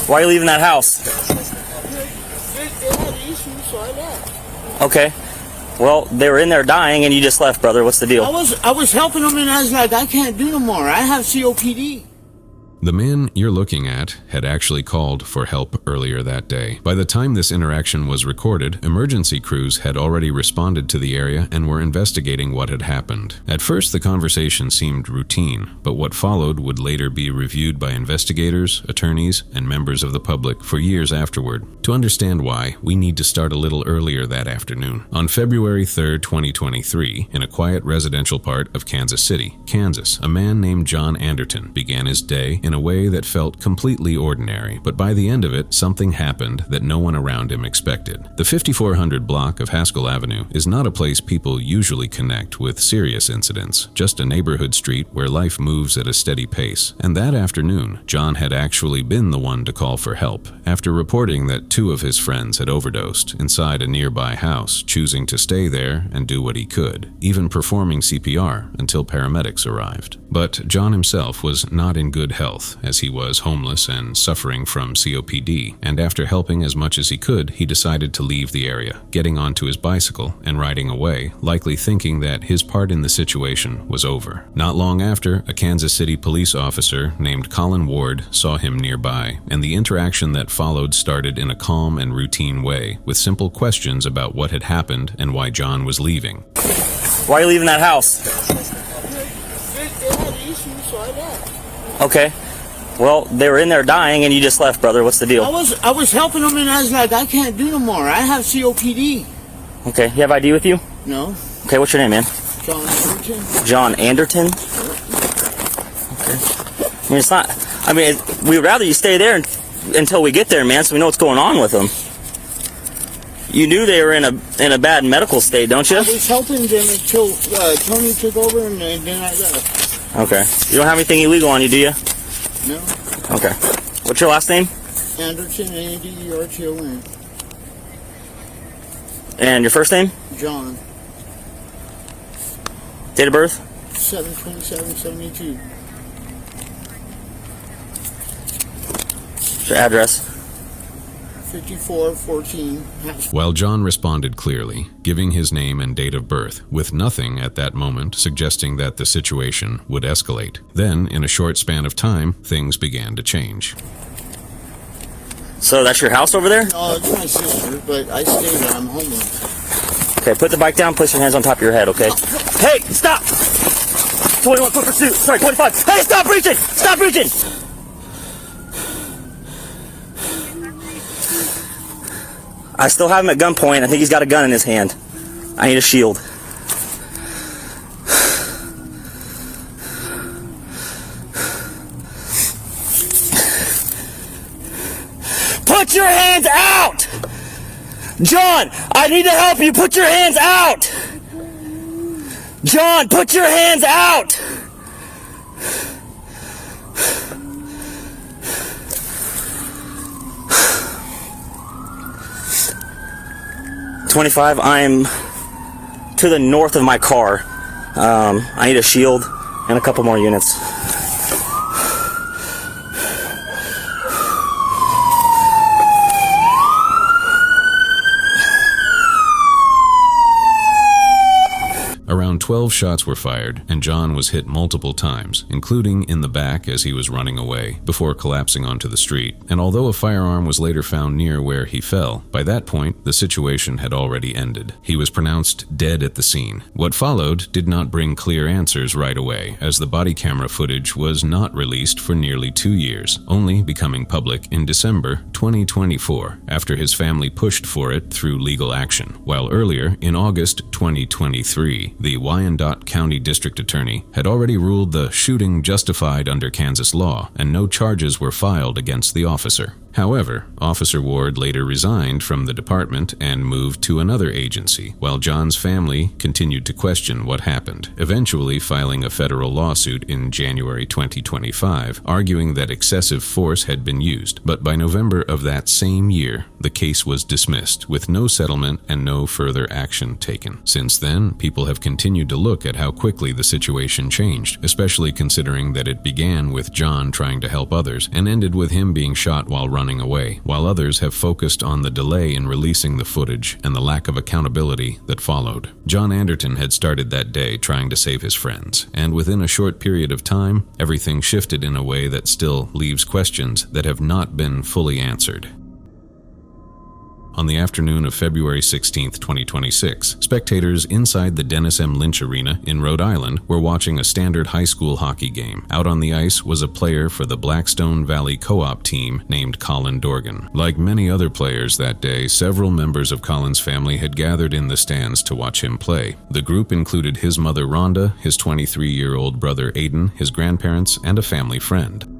Why are you leaving that house? It had issues, so I left. Okay. Well, they were in there dying, and you just left, brother. What's the deal? I was helping them, and I was like, I can't do no more. I have COPD. The man you're looking at had actually called for help earlier that day. By the time this interaction was recorded, emergency crews had already responded to the area and were investigating what had happened. At first, the conversation seemed routine, but what followed would later be reviewed by investigators, attorneys, and members of the public for years afterward. To understand why, we need to start a little earlier that afternoon. On February 3, 2023, in a quiet residential part of Kansas City, Kansas, a man named John Anderton began his day in a way that felt completely ordinary, but by the end of it, something happened that no one around him expected. The 5400 block of Haskell Avenue is not a place people usually connect with serious incidents, just a neighborhood street where life moves at a steady pace. And that afternoon, John had actually been the one to call for help, after reporting that 2 of his friends had overdosed inside a nearby house, choosing to stay there and do what he could, even performing CPR until paramedics arrived. But John himself was not in good health, as he was homeless and suffering from COPD, and after helping as much as he could, he decided to leave the area, getting onto his bicycle and riding away, likely thinking that his part in the situation was over. Not long after, a Kansas City police officer named Colin Ward saw him nearby, and the interaction that followed started in a calm and routine way, with simple questions about what had happened and why John was leaving. Why are you leaving that house? It had issues, so I left. Okay. Well, they were in there dying, and you just left, brother. What's the deal? I was helping them, and I was like, I can't do no more. I have COPD. Okay. You have ID with you? No. Okay. What's your name, man? John Anderton. John Anderton? Okay. I mean, it's not... I mean, we'd rather you stay there until we get there, man, so we know what's going on with them. You knew they were in a bad medical state, don't you? I was helping them until Tony took over, and then I left. Okay. You don't have anything illegal on you, do you? No. Okay. What's your last name? Anderton, Anderton. And your first name? John. Date of birth? 7/27/72. Your address? 5414. While John responded clearly, giving his name and date of birth, with nothing at that moment suggesting that the situation would escalate. Then, in a short span of time, things began to change. So that's your house over there? No, it's my sister, but I stay there. I'm homeless. Okay, put the bike down, place your hands on top of your head, okay? Hey, stop! 21 foot pursuit. Sorry, 25. Hey, stop reaching! Stop reaching! I still have him at gunpoint. I think he's got a gun in his hand. I need a shield. Put your hands out! John, I need to help you. Put your hands out! John, put your hands out! .25, I'm to the north of my car. I need a shield and a couple more units. Around 12 shots were fired, and John was hit multiple times, including in the back as he was running away, before collapsing onto the street. And although a firearm was later found near where he fell, by that point, the situation had already ended. He was pronounced dead at the scene. What followed did not bring clear answers right away, as the body camera footage was not released for nearly 2 years, only becoming public in December 2024, after his family pushed for it through legal action. While earlier, in August 2023, the Wyandotte County District Attorney had already ruled the shooting justified under Kansas law, and no charges were filed against the officer. However, Officer Ward later resigned from the department and moved to another agency, while John's family continued to question what happened, eventually filing a federal lawsuit in January 2025, arguing that excessive force had been used. But by November of that same year, the case was dismissed, with no settlement and no further action taken. Since then, people have continued to look at how quickly the situation changed, especially considering that it began with John trying to help others and ended with him being shot while running running away, while others have focused on the delay in releasing the footage and the lack of accountability that followed. John Anderton had started that day trying to save his friends, and within a short period of time, everything shifted in a way that still leaves questions that have not been fully answered. On the afternoon of February 16, 2026, spectators inside the Dennis M. Lynch Arena in Rhode Island were watching a standard high school hockey game. Out on the ice was a player for the Blackstone Valley Co-op team named Colin Dorgan. Like many other players that day, several members of Colin's family had gathered in the stands to watch him play. The group included his mother Rhonda, his 23-year-old brother Aiden, his grandparents, and a family friend.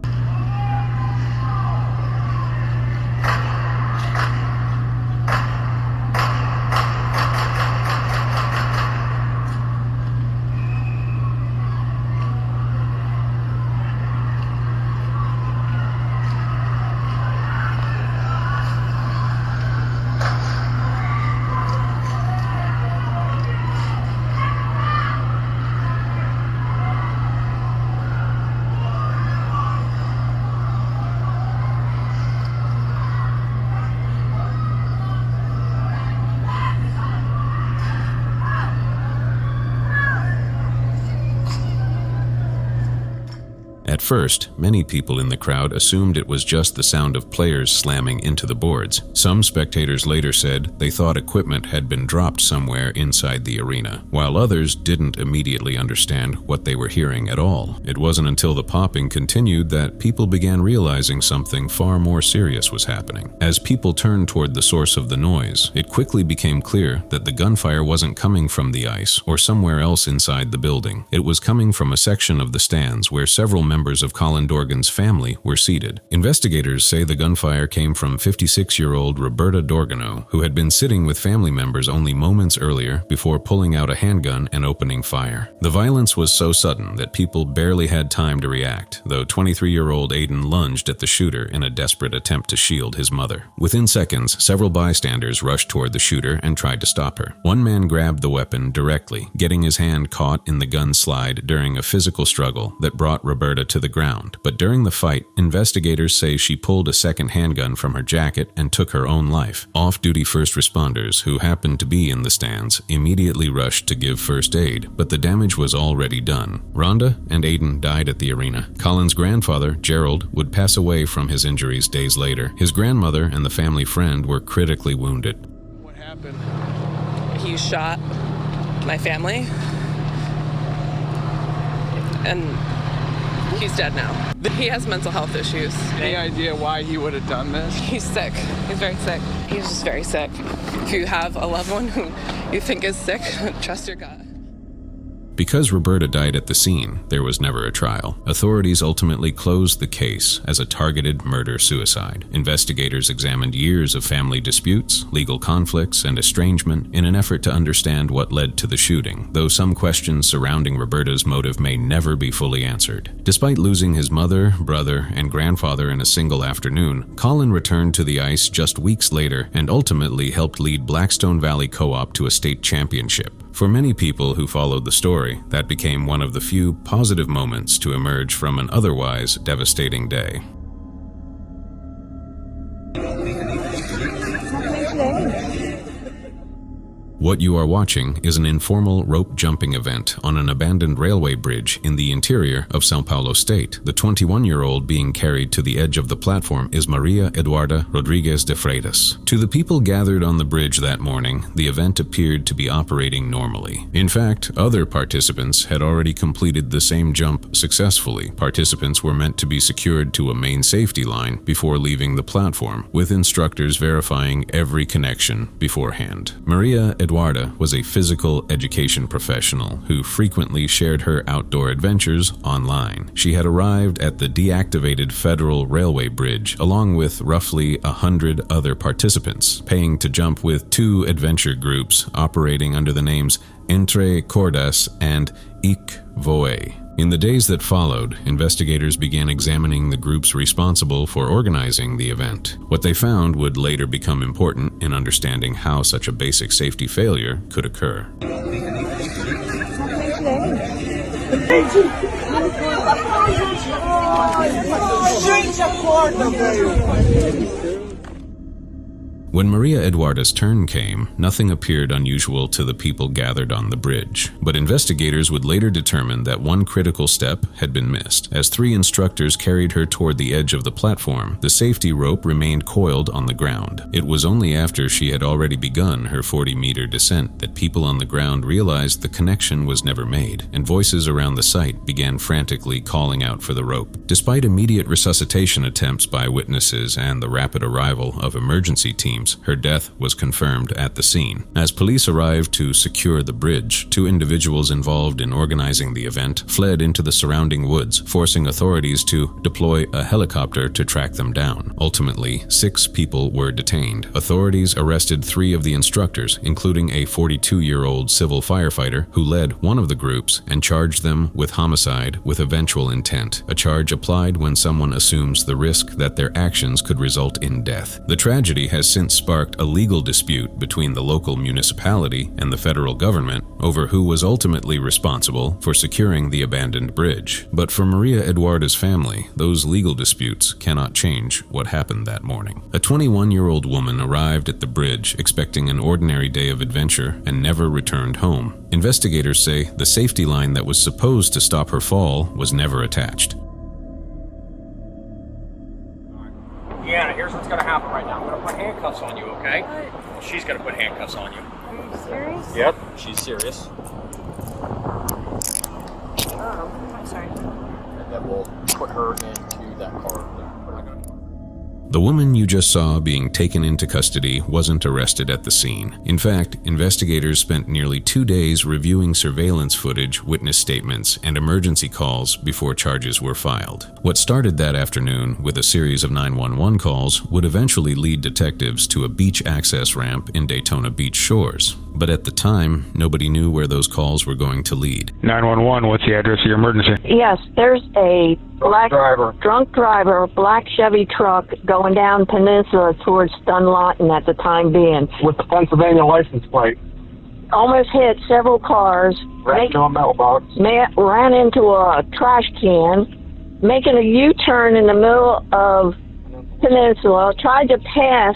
At first, many people in the crowd assumed it was just the sound of players slamming into the boards. Some spectators later said they thought equipment had been dropped somewhere inside the arena, while others didn't immediately understand what they were hearing at all. It wasn't until the popping continued that people began realizing something far more serious was happening. As people turned toward the source of the noise, it quickly became clear that the gunfire wasn't coming from the ice or somewhere else inside the building. It was coming from a section of the stands where several members of Colin Dorgan's family were seated. Investigators say the gunfire came from 56-year-old Roberta Dorgano, who had been sitting with family members only moments earlier before pulling out a handgun and opening fire. The violence was so sudden that people barely had time to react, though 23-year-old Aiden lunged at the shooter in a desperate attempt to shield his mother. Within seconds, several bystanders rushed toward the shooter and tried to stop her. One man grabbed the weapon directly, getting his hand caught in the gun slide during a physical struggle that brought Roberta to the ground. But during the fight, investigators say she pulled a second handgun from her jacket and took her own life. Off-duty first responders, who happened to be in the stands, immediately rushed to give first aid, but the damage was already done. Rhonda and Aiden died at the arena. Colin's grandfather, Gerald, would pass away from his injuries days later. His grandmother and the family friend were critically wounded. What happened? He shot my family, and he's dead now. He has mental health issues. Any idea why he would have done this? He's sick. He's very sick. He's just very sick. If you have a loved one who you think is sick, trust your gut. Because Roberta died at the scene, there was never a trial. Authorities ultimately closed the case as a targeted murder-suicide. Investigators examined years of family disputes, legal conflicts, and estrangement in an effort to understand what led to the shooting, though some questions surrounding Roberta's motive may never be fully answered. Despite losing his mother, brother, and grandfather in a single afternoon, Colin returned to the ice just weeks later and ultimately helped lead Blackstone Valley Co-op to a state championship. For many people who followed the story, that became one of the few positive moments to emerge from an otherwise devastating day. What you are watching is an informal rope jumping event on an abandoned railway bridge in the interior of São Paulo state. The 21-year-old being carried to the edge of the platform is Maria Eduarda Rodrigues de Freitas. To the people gathered on the bridge that morning, the event appeared to be operating normally. In fact, other participants had already completed the same jump successfully. Participants were meant to be secured to a main safety line before leaving the platform, with instructors verifying every connection beforehand. Maria Eduarda was a physical education professional who frequently shared her outdoor adventures online. She had arrived at the deactivated Federal Railway Bridge along with roughly 100 other participants, paying to jump with two adventure groups operating under the names Entre Cordas and Ik Voe. In the days that followed, investigators began examining the groups responsible for organizing the event. What they found would later become important in understanding how such a basic safety failure could occur. When Maria Eduarda's turn came, nothing appeared unusual to the people gathered on the bridge. But investigators would later determine that one critical step had been missed. As 3 instructors carried her toward the edge of the platform, the safety rope remained coiled on the ground. It was only after she had already begun her 40-meter descent that people on the ground realized the connection was never made, and voices around the site began frantically calling out for the rope. Despite immediate resuscitation attempts by witnesses and the rapid arrival of emergency teams, her death was confirmed at the scene. As police arrived to secure the bridge, 2 individuals involved in organizing the event fled into the surrounding woods, forcing authorities to deploy a helicopter to track them down. Ultimately, 6 people were detained. Authorities arrested 3 of the instructors, including a 42-year-old civil firefighter who led one of the groups, and charged them with homicide with eventual intent, a charge applied when someone assumes the risk that their actions could result in death. The tragedy has since sparked a legal dispute between the local municipality and the federal government over who was ultimately responsible for securing the abandoned bridge. But for Maria Eduarda's family, those legal disputes cannot change what happened that morning. A 21-year-old woman arrived at the bridge expecting an ordinary day of adventure and never returned home. Investigators say the safety line that was supposed to stop her fall was never attached. Deanna, here's what's going to happen right now. I'm going to put handcuffs on you, okay? Well, she's going to put handcuffs on you. Are you serious? Yep, she's serious. Oh, I'm sorry. And then we'll put her into that car. The woman you just saw being taken into custody wasn't arrested at the scene. In fact, investigators spent nearly 2 days reviewing surveillance footage, witness statements, and emergency calls before charges were filed. What started that afternoon with a series of 911 calls would eventually lead detectives to a beach access ramp in Daytona Beach shores. But at the time, nobody knew where those calls were going to lead. 911, what's the address of your emergency? Yes, there's a drunk driver, black Chevy truck going down Peninsula towards Dunlawton at the time being. With the Pennsylvania license plate. Almost hit several cars. Ran into a mailbox. Ran into a trash can, making a U-turn in the middle of Peninsula, tried to pass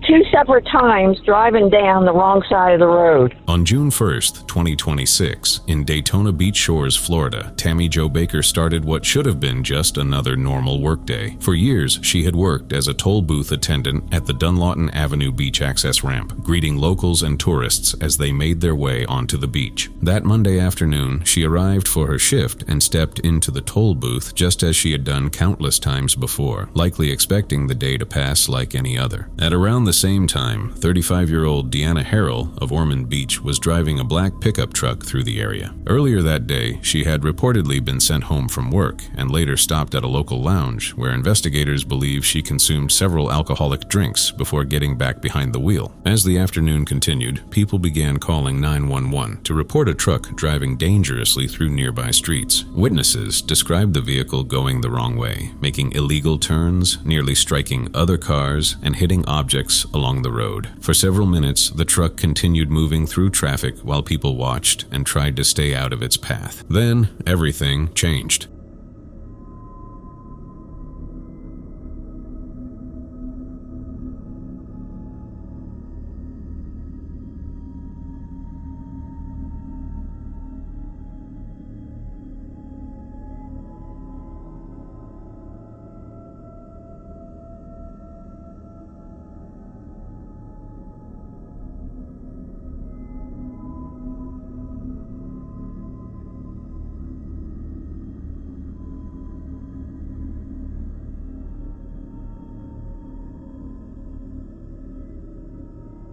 2 separate times driving down the wrong side of the road. On June 1st, 2026, in Daytona Beach Shores, Florida, Tammy Jo Baker started what should have been just another normal workday. For years, she had worked as a toll booth attendant at the Dunlawton Avenue Beach Access Ramp, greeting locals and tourists as they made their way onto the beach. That Monday afternoon, she arrived for her shift and stepped into the toll booth just as she had done countless times before, likely expecting the day to pass like any other. At around the same time, 35-year-old Deanna Harrell of Ormond Beach was driving a black pickup truck through the area. Earlier that day, she had reportedly been sent home from work and later stopped at a local lounge where investigators believe she consumed several alcoholic drinks before getting back behind the wheel. As the afternoon continued, people began calling 911 to report a truck driving dangerously through nearby streets. Witnesses described the vehicle going the wrong way, making illegal turns, nearly striking other cars, and hitting objects along the road. For several minutes, the truck continued moving through traffic while people watched and tried to stay out of its path. Then, everything changed.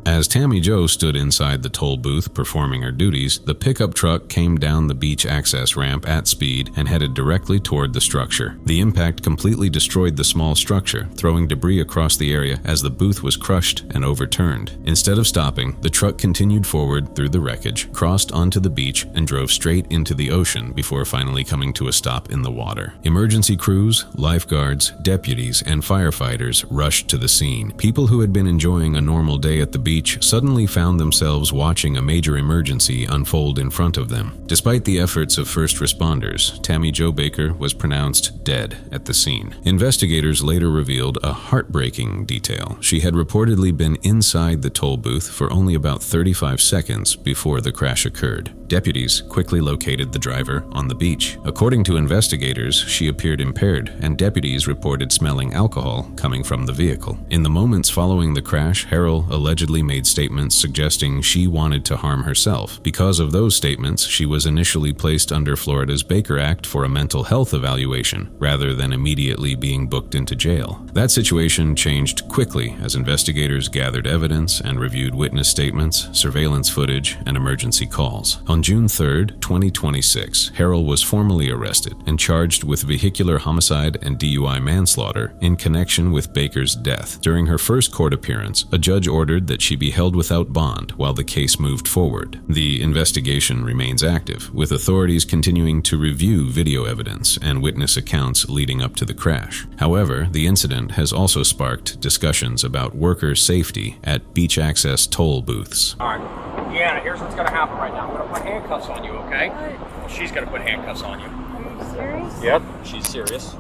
As Tammy Jo stood inside the toll booth performing her duties, the pickup truck came down the beach access ramp at speed and headed directly toward the structure. The impact completely destroyed the small structure, throwing debris across the area as the booth was crushed and overturned. Instead of stopping, the truck continued forward through the wreckage, crossed onto the beach, and drove straight into the ocean before finally coming to a stop in the water. Emergency crews, lifeguards, deputies, and firefighters rushed to the scene. People who had been enjoying a normal day at the beach beach suddenly found themselves watching a major emergency unfold in front of them. Despite the efforts of first responders, Tammy Jo Baker was pronounced dead at the scene. Investigators later revealed a heartbreaking detail. She had reportedly been inside the toll booth for only about 35 seconds before the crash occurred. Deputies quickly located the driver on the beach. According to investigators, she appeared impaired, and deputies reported smelling alcohol coming from the vehicle. In the moments following the crash, Harrell allegedly made statements suggesting she wanted to harm herself. Because of those statements, she was initially placed under Florida's Baker Act for a mental health evaluation, rather than immediately being booked into jail. That situation changed quickly as investigators gathered evidence and reviewed witness statements, surveillance footage, and emergency calls. On June 3, 2026, Harrell was formally arrested and charged with vehicular homicide and DUI manslaughter in connection with Baker's death. During her first court appearance, a judge ordered that she be held without bond while the case moved forward. The investigation remains active, with authorities continuing to review video evidence and witness accounts leading up to the crash. However, the incident has also sparked discussions about worker safety at beach access toll booths. All right. Deanna, here's what's going to happen right now. I'm going to put handcuffs on you, okay? What? Well, she's going to put handcuffs on you. Are you serious? Yep, she's serious.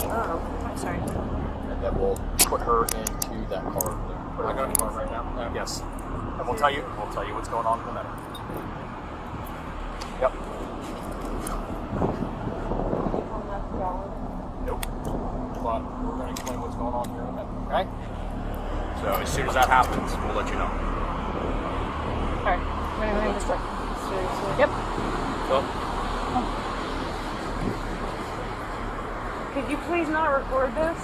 Oh, I'm sorry. And then we'll put her into that car. Put her in the car right now? Yes. And we'll tell you what's going on in a minute. Yep. Nope. But we're going to explain what's going on here in a minute, okay? So as soon as that happens, we'll let you know. Alright. When I just start. Seriously. Yep. So, Could you please not record this?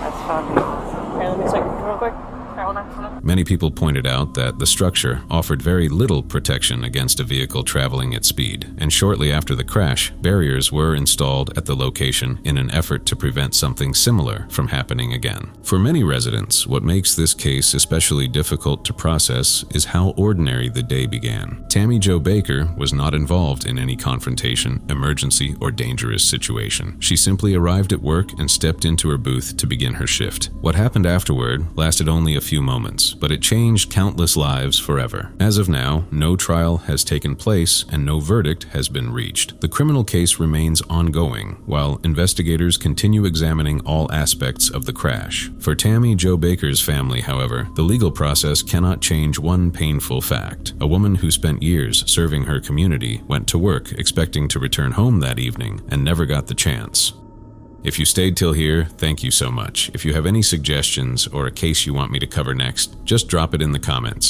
That's fabulous. Okay, let me check real quick. Hold on. Many people pointed out that the structure offered very little protection against a vehicle traveling at speed, and shortly after the crash, barriers were installed at the location in an effort to prevent something similar from happening again. For many residents, what makes this case especially difficult to process is how ordinary the day began. Tammy Jo Baker was not involved in any confrontation, emergency, or dangerous situation. She simply arrived at work and stepped into her booth to begin her shift. What happened afterward lasted only a few moments, but it changed countless lives forever. As of now, no trial has taken place and no verdict has been reached. The criminal case remains ongoing, while investigators continue examining all aspects of the crash. For Tammy Jo Baker's family, however, the legal process cannot change one painful fact. A woman who spent years serving her community went to work expecting to return home that evening and never got the chance. If you stayed till here, thank you so much. If you have any suggestions or a case you want me to cover next, just drop it in the comments.